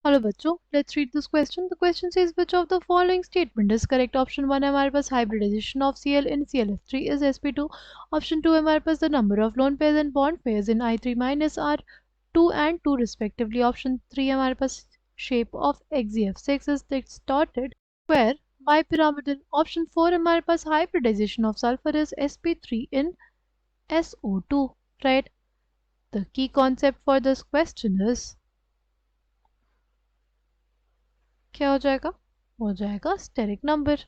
Hello बच्चों, let's read this question. The question says which of the following statement is correct. Option 1 है हमारे पास hybridization of Cl in ClF3 is sp2. Option 2 है हमारे पास the number of lone pairs and bond pairs in I3 minus R2 and 2 respectively. Option 3 है हमारे पास shape of XeF6 is distorted square bipyramidal. Option 4 है हमारे पास hybridization of sulphur is sp3 in SO2. Right. The key concept for this question is क्या हो जाएगा steric number.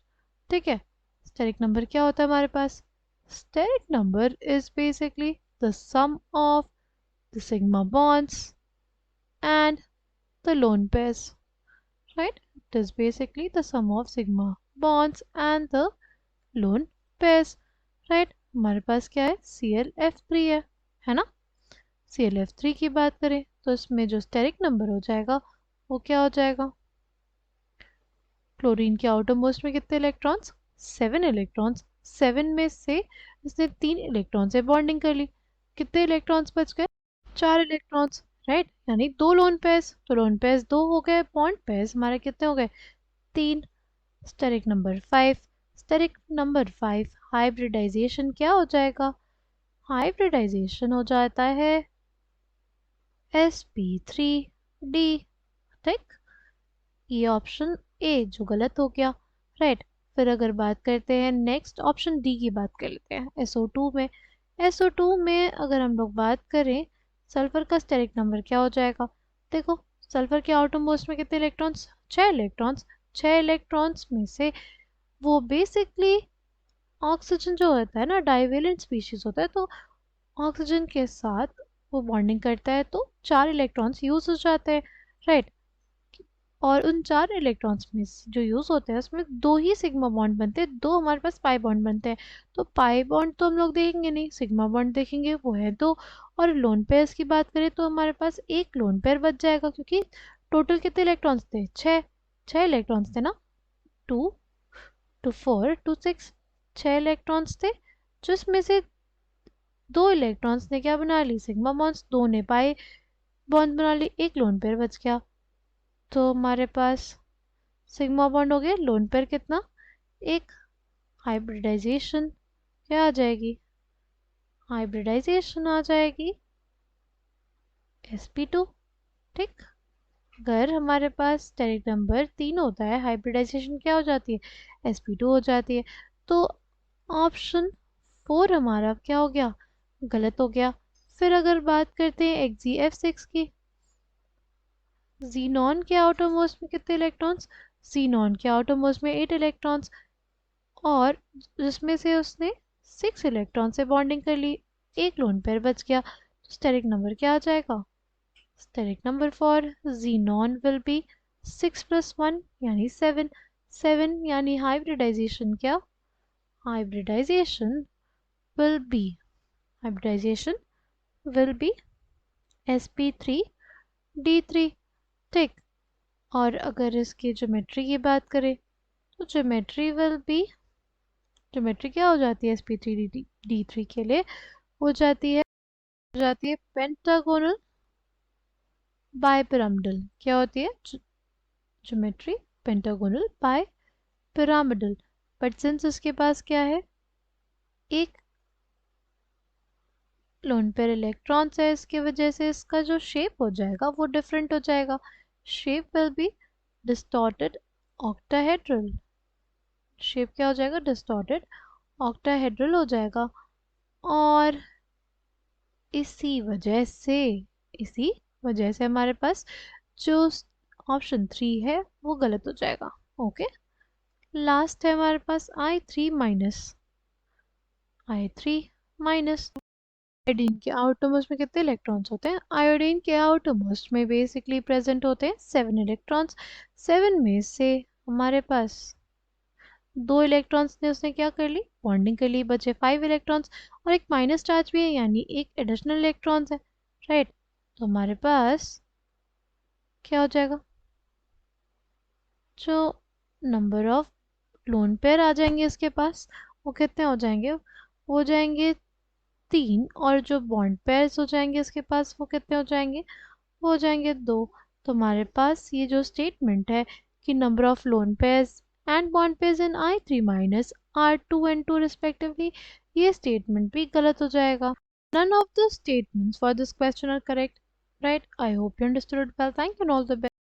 ठीक है. स्टेरिक नंबर क्या होता है हमारे पास? Steric number is basically the sum of the sigma bonds and the lone pairs. Right. It is basically the sum of sigma bonds and the lone pairs. Right. हमारे पास क्या है? ClF3 है ना. ClF3 की बात करें तो इसमें जो स्टेरिक नंबर हो जाएगा वो क्या हो जाएगा? क्लोरीन के आउटर मोस्ट में कितने इलेक्ट्रॉन्स? 7 इलेक्ट्रॉन्स. 7 में से इसने 3 इलेक्ट्रॉन से बॉन्डिंग कर ली. कितने इलेक्ट्रॉन्स बच गए? 4 इलेक्ट्रॉन्स. राइट. यानी 2 लोन पेयर्स. तो लोन पेयर्स 2 हो गए, बॉन्ड पेयर्स हमारे कितने हो गए? 3. Steric number 5. Steric number 5 hybridization क्या हो जाएगा? हाइब्रिडाइजेशन हो जाता है sp3d. ठीक. ये ऑप्शन ए जो गलत हो गया. राइट. फिर अगर बात करते हैं नेक्स्ट ऑप्शन डी की बात कर लेते हैं. SO2 में अगर हम लोग बात करें सल्फर का स्टेरिक नंबर क्या हो जाएगा? देखो, सल्फर के आउटर मोस्ट में कितने इलेक्ट्रॉन्स? 6 इलेक्ट्रॉन्स. 6 इलेक्ट्रॉन्स में से वो बेसिकली ऑक्सीजन जो होता है ना, डाइवेलेंट स्पीशीज होता है, तो ऑक्सीजन के साथ वो बॉन्डिंग करता है तो 4 इलेक्ट्रॉन्स यूज हो जाते हैं. राइट. और उन 4 इलेक्ट्रॉन्स में जो यूज होते हैं उसमें 2 ही सिग्मा बॉन्ड बनते हैं, 2 हमारे पास पाई बॉन्ड बनते हैं. तो पाई बॉन्ड तो हम लोग देखेंगे नहीं, सिग्मा बॉन्ड देखेंगे, वो है 2. और लोन पेयर्स की बात करें तो हमारे पास एक लोन पेयर बच जाएगा क्योंकि टोटल कितने इलेक्ट्रॉन्स थे? 6 इलेक्ट्रॉन्स थे ना. 2 टू 4 टू 6. 6 इलेक्ट्रॉन्स थे जिसमें से 2 इलेक्ट्रॉन्स ने क्या बना ली? Sigma bonds. 2 ने पाई बॉन्ड बना ली. एक लोन पेयर बच गया. तो हमारे पास सिग्मा बॉन्ड हो गया. लोन पेयर कितना? एक. हाइब्रिडाइजेशन क्या आ जाएगी? हाइब्रिडाइजेशन आ जाएगी sp2. ठीक. अगर हमारे पास स्टेरिक नंबर 3 होता है, हाइब्रिडाइजेशन क्या हो जाती है? sp2 हो जाती है. तो ऑप्शन 4 हमारा क्या हो गया? गलत हो गया. फिर अगर बात करते हैं XeF6 की, जीनॉन के आउटर मोस्ट में कितने इलेक्ट्रॉन्स? जीनॉन के आउटर मोस्ट में 8 इलेक्ट्रॉन्स और जिसमें से उसने 6 इलेक्ट्रॉन से बॉन्डिंग कर ली. एक लोन पेयर बच गया. तो स्टेरिक नंबर क्या आ जाएगा? Steric number for xenon will be 6 + 1 यानी 7. 7 यानी हाइब्रिडाइजेशन क्या? Hybridization will be hybridization will be sp3d3. ठीक. और अगर इसकी ज्योमेट्री की बात करें तो ज्योमेट्री क्या हो जाती है sp3d3 के लिए? हो जाती है पेंटागोनल बाइपिरामिडल. क्या होती है geometry? Pentagonal bipyramidal. But since उसके पास क्या है? एक लोन पेयर इलेक्ट्रॉन्स है, इसकी वजह से इसका जो शेप हो जाएगा वो डिफरेंट हो जाएगा. Shape will be distorted octahedral. Shape क्या हो जाएगा? डिस्टॉर्टेड ऑक्टाहेड्रल हो जाएगा. और इसी वजह से हमारे पास जो ऑप्शन 3 है वो गलत हो जाएगा. ओके. लास्ट है हमारे पास I3 माइनस. आयोडीन के आउटरमोस्ट में कितने इलेक्ट्रॉन्स होते हैं? आयोडीन के आउटरमोस्ट में बेसिकली प्रेजेंट होते हैं 7 इलेक्ट्रॉन्स. 7 में से हमारे पास 2 इलेक्ट्रॉन्स ने उसने क्या कर ली? बॉन्डिंग कर ली. बचे 5 इलेक्ट्रॉन्स और एक माइनस चार्ज भी है यानी एक एडिशनल इलेक्ट्रॉन्स है. राइट. तो हमारे पास क्या हो जाएगा? जो नंबर ऑफ लोन पेयर आ जाएंगे इसके पास वो कितने हो जाएंगे? हो जाएंगे 3. और जो बॉन्ड पेयर्स हो जाएंगे इसके पास वो कितने हो जाएंगे? वो हो जाएंगे 2. तो हमारे पास ये जो स्टेटमेंट है कि number of lone pairs and bond pairs in I3 minus R2 and 2 respectively, ये स्टेटमेंट भी गलत हो जाएगा. None of the statements for this question are correct. Right? I hope you understood it well. Thank you and all the best.